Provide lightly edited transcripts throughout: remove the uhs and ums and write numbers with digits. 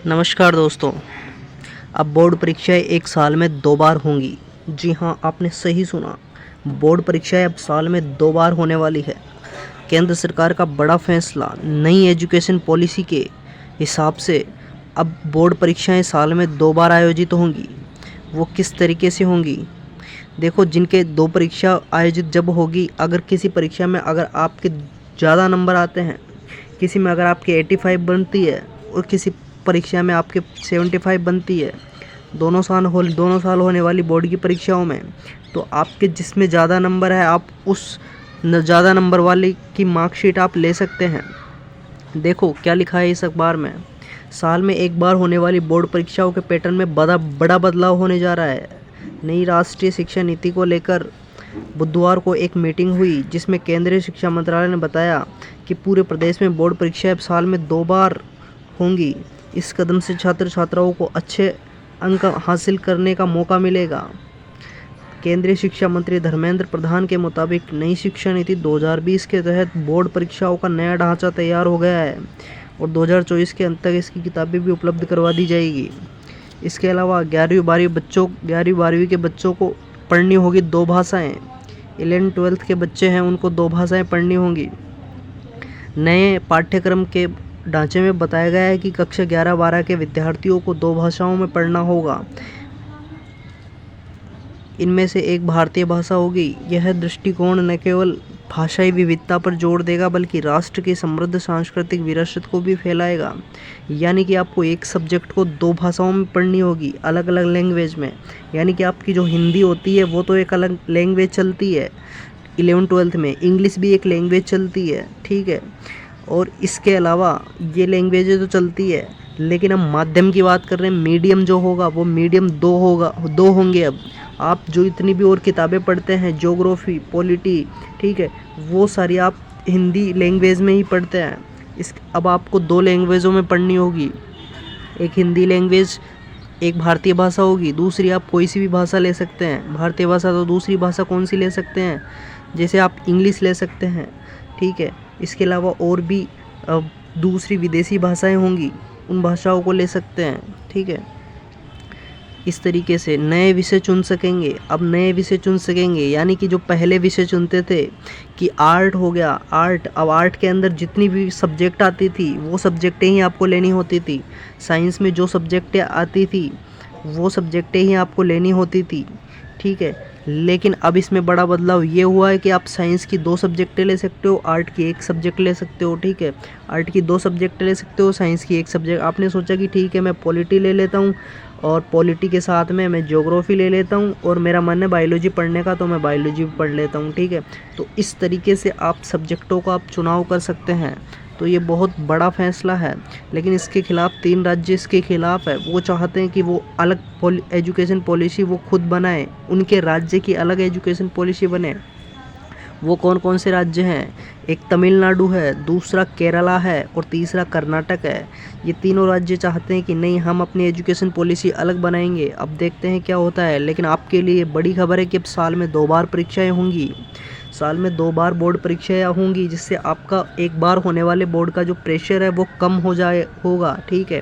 नमस्कार दोस्तों। अब बोर्ड परीक्षाएं एक साल में 2 बार होंगी। जी हाँ, आपने सही सुना। बोर्ड परीक्षाएं अब साल में 2 बार होने वाली है। केंद्र सरकार का बड़ा फैसला, नई एजुकेशन पॉलिसी के हिसाब से अब बोर्ड परीक्षाएं साल में 2 बार आयोजित होंगी। वो किस तरीके से होंगी? देखो, जिनके 2 परीक्षा आयोजित जब होगी, अगर किसी परीक्षा में अगर आपके ज़्यादा नंबर आते हैं, किसी में अगर आपकी 85 बनती है और किसी परीक्षा में आपके 75 बनती है, दोनों साल होने वाली बोर्ड की परीक्षाओं में, तो आपके जिसमें ज़्यादा नंबर है, आप उस ज़्यादा नंबर वाले की मार्कशीट आप ले सकते हैं। देखो क्या लिखा है इस अखबार में। साल में एक बार होने वाली बोर्ड परीक्षाओं के पैटर्न में बड़ा बदलाव होने जा रहा है। नई राष्ट्रीय शिक्षा नीति को लेकर बुधवार को एक मीटिंग हुई, जिसमें केंद्रीय शिक्षा मंत्रालय ने बताया कि पूरे प्रदेश में बोर्ड परीक्षाएं साल में 2 बार होंगी। इस कदम से छात्र छात्राओं को अच्छे अंक हासिल करने का मौका मिलेगा। केंद्रीय शिक्षा मंत्री धर्मेंद्र प्रधान के मुताबिक नई शिक्षा नीति 2020 के तहत बोर्ड परीक्षाओं का नया ढांचा तैयार हो गया है और 2024 के अंत तक इसकी किताबें भी उपलब्ध करवा दी जाएगी। इसके अलावा 11वीं-12वीं के बच्चों को पढ़नी होगी 2 भाषाएं। 11th-12th के बच्चे हैं, उनको 2 भाषाएं पढ़नी होंगी। नए पाठ्यक्रम के ढांचे में बताया गया है कि कक्षा 11-12 के विद्यार्थियों को 2 भाषाओं में पढ़ना होगा। इनमें से एक भारतीय भाषा होगी। यह दृष्टिकोण न केवल भाषाई विविधता पर जोर देगा, बल्कि राष्ट्र की समृद्ध सांस्कृतिक विरासत को भी फैलाएगा। यानी कि आपको एक सब्जेक्ट को 2 भाषाओं में पढ़नी होगी, अलग अलग लैंग्वेज में। यानी कि आपकी जो हिंदी होती है वो तो एक अलग लैंग्वेज चलती है 11th-12th में, इंग्लिश भी एक लैंग्वेज चलती है, ठीक है। और इसके अलावा ये लैंग्वेजें तो चलती है, लेकिन हम माध्यम की बात कर रहे हैं। मीडियम जो होगा वो मीडियम 2 होंगे। अब आप जो इतनी भी और किताबें पढ़ते हैं, ज्योग्राफी, पॉलिटी, ठीक है, वो सारी आप हिंदी लैंग्वेज में ही पढ़ते हैं। अब आपको 2 लैंग्वेजों में पढ़नी होगी। एक हिंदी लैंग्वेज, एक भारतीय भाषा होगी, दूसरी आप कोई सी भी भाषा ले सकते हैं। भारतीय भाषा तो दूसरी भाषा कौन सी ले सकते हैं, जैसे आप इंग्लिश ले सकते हैं, ठीक है। इसके अलावा और भी दूसरी विदेशी भाषाएं होंगी, उन भाषाओं को ले सकते हैं, ठीक है। इस तरीके से नए विषय चुन सकेंगे। अब नए विषय चुन सकेंगे, यानी कि जो पहले विषय चुनते थे कि आर्ट हो गया, अब आर्ट के अंदर जितनी भी सब्जेक्ट आती थी वो सब्जेक्टें ही आपको लेनी होती थी। साइंस में जो सब्जेक्टें आती थी वो सब्जेक्टें ही आपको लेनी होती थी, ठीक है। लेकिन अब इसमें बड़ा बदलाव ये हुआ है कि आप साइंस की 2 सब्जेक्टें ले सकते हो, आर्ट की 1 सब्जेक्ट ले सकते हो, ठीक है। आर्ट की 2 सब्जेक्ट ले सकते हो, साइंस की 1 सब्जेक्ट। आपने सोचा कि ठीक है, मैं पॉलिटी ले लेता हूँ और पॉलिटी के साथ में मैं ज्योग्राफी ले लेता हूँ, और मेरा मन है बायोलॉजी पढ़ने का तो मैं बायोलॉजी भी पढ़ लेता हूँ, ठीक है। तो इस तरीके से आप सब्जेक्टों का आप चुनाव कर सकते हैं। तो ये बहुत बड़ा फैसला है, लेकिन इसके खिलाफ 3 राज्य इसके खिलाफ है। वो चाहते हैं कि वो अलग एजुकेशन पॉलिसी वो खुद बनाए, उनके राज्य की अलग एजुकेशन पॉलिसी बने। वो कौन कौन से राज्य हैं? एक तमिलनाडु है, दूसरा केरला है और तीसरा कर्नाटक है। ये तीनों राज्य चाहते हैं कि नहीं, हम अपनी एजुकेशन पॉलिसी अलग बनाएंगे। अब देखते हैं क्या होता है। लेकिन आपके लिए बड़ी खबर है कि अब साल में 2 बार परीक्षाएं होंगी। साल में 2 बार बोर्ड परीक्षाएं होंगी, जिससे आपका एक बार होने वाले बोर्ड का जो प्रेशर है वो कम होगा, ठीक है।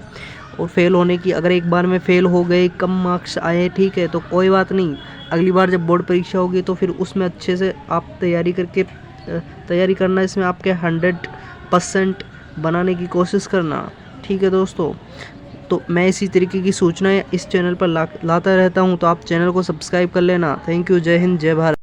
और फेल होने की, अगर एक बार में फेल हो गए, कम मार्क्स आए, ठीक है, तो कोई बात नहीं। अगली बार जब बोर्ड परीक्षा होगी तो फिर उसमें अच्छे से आप तैयारी करना, इसमें आपके 100% बनाने की कोशिश करना, ठीक है दोस्तों। तो मैं इसी तरीके की सूचनाएं इस चैनल पर लाता रहता हूं, तो आप चैनल को सब्सक्राइब कर लेना। Thank you. जय हिंद, जय भारत।